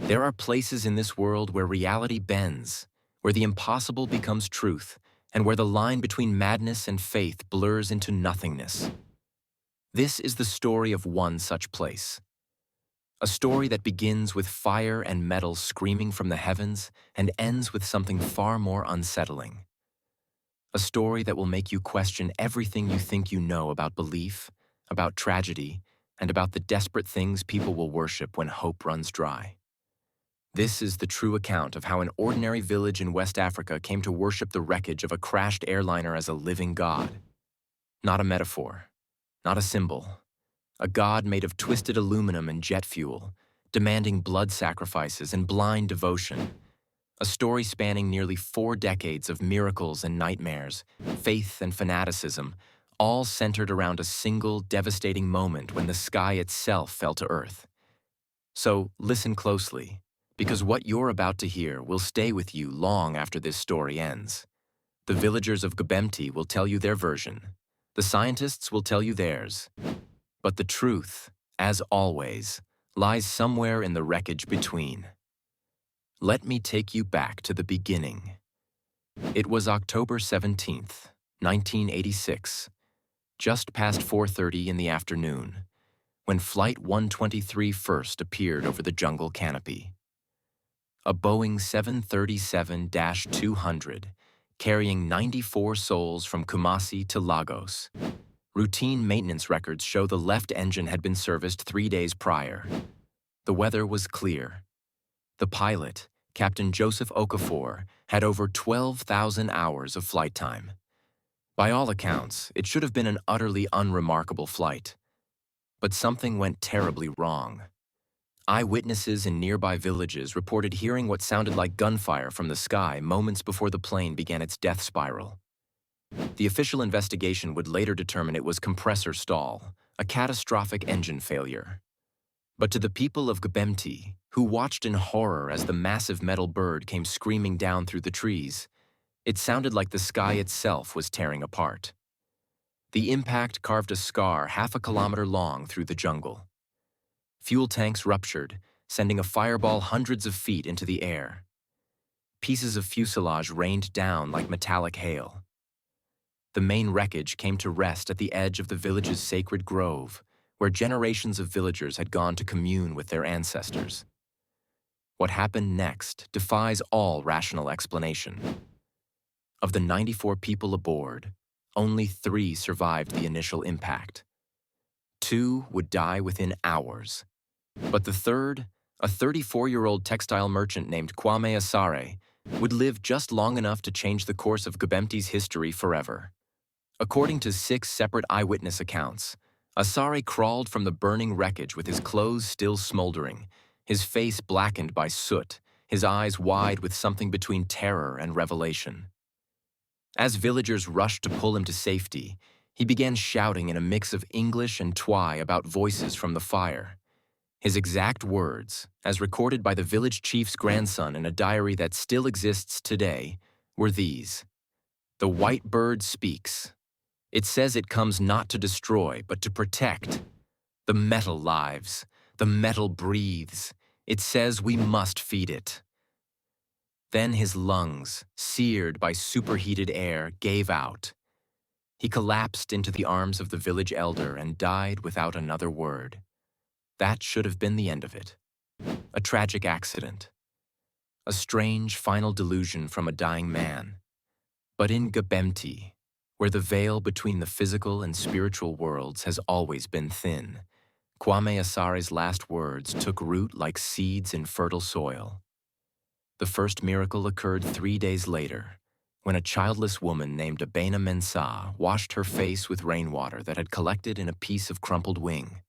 There are places in this world where reality bends, where the impossible becomes truth, and where the line between madness and faith blurs into nothingness. This is the story of one such place. A story that begins with fire and metal screaming from the heavens and ends with something far more unsettling. A story that will make you question everything you think you know about belief, about tragedy, and about the desperate things people will worship when hope runs dry. This is the true account of how an ordinary village in West Africa came to worship the wreckage of a crashed airliner as a living god. Not a metaphor, not a symbol. A god made of twisted aluminum and jet fuel, demanding blood sacrifices and blind devotion. A story spanning nearly 4 decades of miracles and nightmares, faith and fanaticism, all centered around a single devastating moment when the sky itself fell to earth. So listen closely, because what you're about to hear will stay with you long after this story ends. The villagers of Gbemti will tell you their version. The scientists will tell you theirs. But the truth, as always, lies somewhere in the wreckage between. Let me take you back to the beginning. It was October 17th, 1986, just past 4:30 in the afternoon, when Flight 123 first appeared over the jungle canopy. A Boeing 737-200, carrying 94 souls from Kumasi to Lagos. Routine maintenance records show the left engine had been serviced 3 days prior. The weather was clear. The pilot, Captain Joseph Okafor, had over 12,000 hours of flight time. By all accounts, it should have been an utterly unremarkable flight. But something went terribly wrong. Eyewitnesses in nearby villages reported hearing what sounded like gunfire from the sky moments before the plane began its death spiral. The official investigation would later determine it was compressor stall, a catastrophic engine failure. But to the people of Gbemti, who watched in horror as the massive metal bird came screaming down through the trees, it sounded like the sky itself was tearing apart. The impact carved a scar half a kilometer long through the jungle. Fuel tanks ruptured, sending a fireball hundreds of feet into the air. Pieces of fuselage rained down like metallic hail. The main wreckage came to rest at the edge of the village's sacred grove, where generations of villagers had gone to commune with their ancestors. What happened next defies all rational explanation. Of the 94 people aboard, only 3 survived the initial impact. 2 would die within hours. But the third, a 34-year-old textile merchant named Kwame Asare, would live just long enough to change the course of Gbemti's history forever. According to 6 separate eyewitness accounts, Asare crawled from the burning wreckage with his clothes still smoldering, his face blackened by soot, his eyes wide with something between terror and revelation. As villagers rushed to pull him to safety, he began shouting in a mix of English and Twi about voices from the fire. His exact words, as recorded by the village chief's grandson in a diary that still exists today, were these: "The white bird speaks. It says it comes not to destroy, but to protect. The metal lives. The metal breathes. It says we must feed it." Then his lungs, seared by superheated air, gave out. He collapsed into the arms of the village elder and died without another word. That should have been the end of it. A tragic accident. A strange final delusion from a dying man. But in Gbemti, where the veil between the physical and spiritual worlds has always been thin, Kwame Asare's last words took root like seeds in fertile soil. The first miracle occurred 3 days later, when a childless woman named Abena Mensah washed her face with rainwater that had collected in a piece of crumpled wing.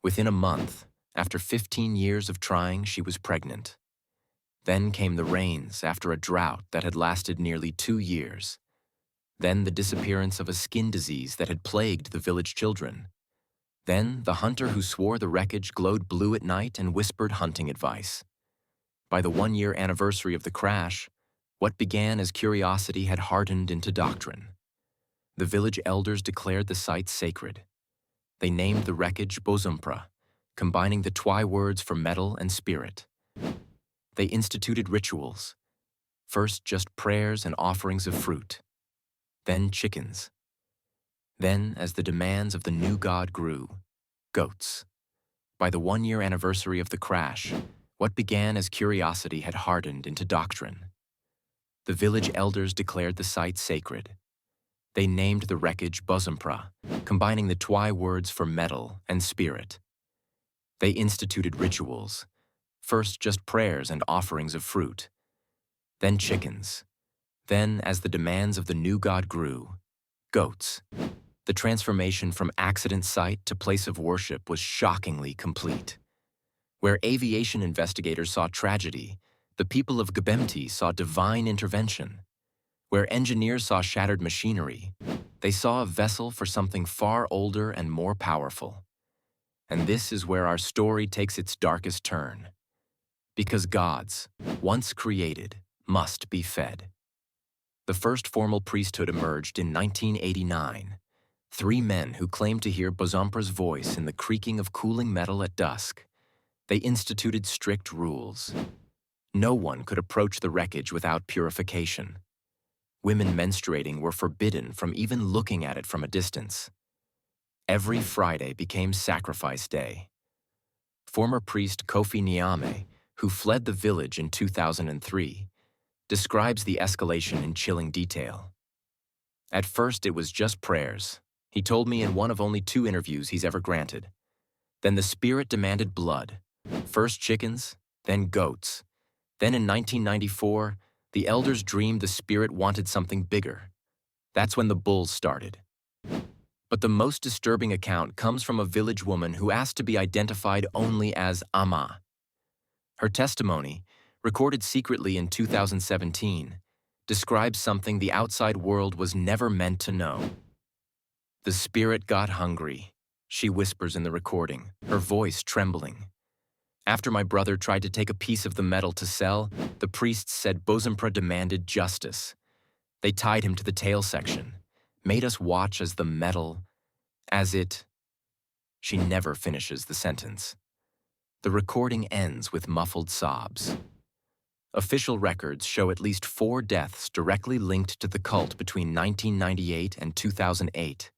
Within a month, after 15 years of trying, she was pregnant. Then came the rains after a drought that had lasted nearly 2 years. Then the disappearance of a skin disease that had plagued the village children. Then the hunter who swore the wreckage glowed blue at night and whispered hunting advice. By the 1-year anniversary of the crash, what began as curiosity had hardened into doctrine. The village elders declared the site sacred. They named the wreckage Bosompra, combining the Twi words for metal and spirit. They instituted rituals. First, just prayers and offerings of fruit. Then chickens. Then, as the demands of the new god grew, goats. By the one-year anniversary of the crash, what began as curiosity had hardened into doctrine. The village elders declared the site sacred. They named the wreckage Bosompra, combining the Twi words for metal and spirit. They instituted rituals. First, just prayers and offerings of fruit. Then chickens. Then, as the demands of the new god grew, goats. The transformation from accident site to place of worship was shockingly complete. Where aviation investigators saw tragedy, the people of Gbemti saw divine intervention. Where engineers saw shattered machinery, they saw a vessel for something far older and more powerful. And this is where our story takes its darkest turn. Because gods, once created, must be fed. The first formal priesthood emerged in 1989. 3 men who claimed to hear Bosompra's voice in the creaking of cooling metal at dusk. They instituted strict rules. No one could approach the wreckage without purification. Women menstruating were forbidden from even looking at it from a distance. Every Friday became sacrifice day. Former priest Kofi Nyame, who fled the village in 2003, describes the escalation in chilling detail. At first, it was just prayers. He told me in one of only 2 interviews he's ever granted. Then the spirit demanded blood. First chickens, then goats. Then in 1994, the elders dreamed the spirit wanted something bigger. That's when the bulls started. But the most disturbing account comes from a village woman who asked to be identified only as Ama. Her testimony, recorded secretly in 2017, describes something the outside world was never meant to know. The spirit got hungry, she whispers in the recording, her voice trembling. After my brother tried to take a piece of the metal to sell, the priests said Bosompra demanded justice. They tied him to the tail section, made us watch as the metal, She never finishes the sentence. The recording ends with muffled sobs. Official records show at least 4 deaths directly linked to the cult between 1998 and 2008,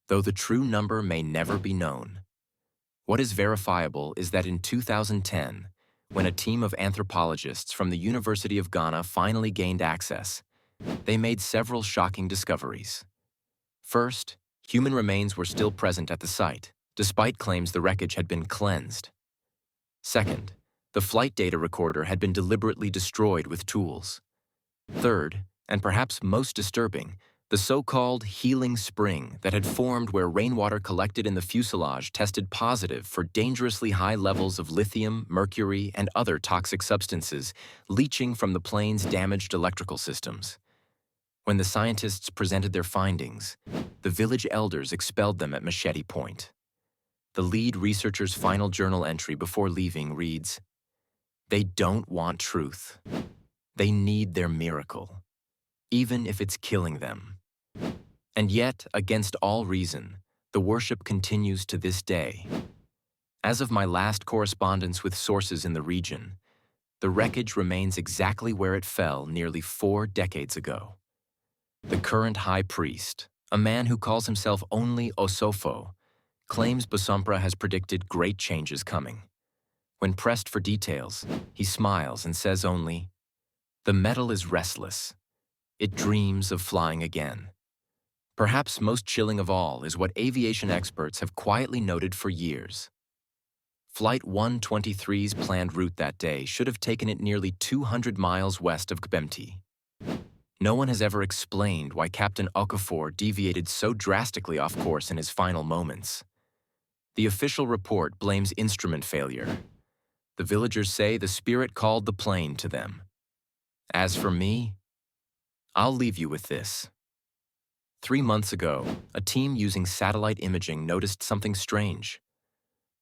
though the true number may never be known. What is verifiable is that in 2010, when a team of anthropologists from the University of Ghana finally gained access, they made several shocking discoveries. First, human remains were still present at the site, despite claims the wreckage had been cleansed. Second, the flight data recorder had been deliberately destroyed with tools. Third, and perhaps most disturbing, the so-called healing spring that had formed where rainwater collected in the fuselage tested positive for dangerously high levels of lithium, mercury, and other toxic substances leaching from the plane's damaged electrical systems. When the scientists presented their findings, the village elders expelled them at machete point. The lead researcher's final journal entry before leaving reads, "They don't want truth. They need their miracle, even if it's killing them." And yet, against all reason, the worship continues to this day. As of my last correspondence with sources in the region, the wreckage remains exactly where it fell nearly 4 decades ago. The current high priest, a man who calls himself only Osofo, claims Bosompra has predicted great changes coming. When pressed for details, he smiles and says only, "The metal is restless. It dreams of flying again." Perhaps most chilling of all is what aviation experts have quietly noted for years. Flight 123's planned route that day should have taken it nearly 200 miles west of Gbemti. No one has ever explained why Captain Okafor deviated so drastically off course in his final moments. The official report blames instrument failure. The villagers say the spirit called the plane to them. As for me, I'll leave you with this. 3 months ago, a team using satellite imaging noticed something strange.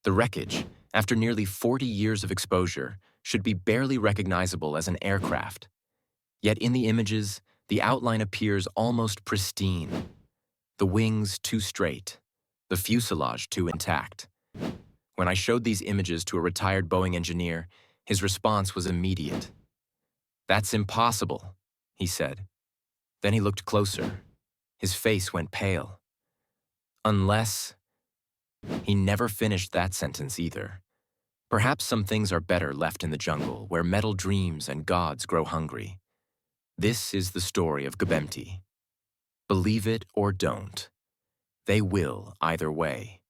The wreckage, after nearly 40 years of exposure, should be barely recognizable as an aircraft. Yet in the images, the outline appears almost pristine. The wings too straight, the fuselage too intact. When I showed these images to a retired Boeing engineer, His response was immediate. "That's impossible," he said. Then he looked closer. His face went pale. "Unless—" He never finished that sentence either. Perhaps some things are better left in the jungle, where metal dreams and gods grow hungry. This is the story of Gebemti. Believe it or don't, they will either way.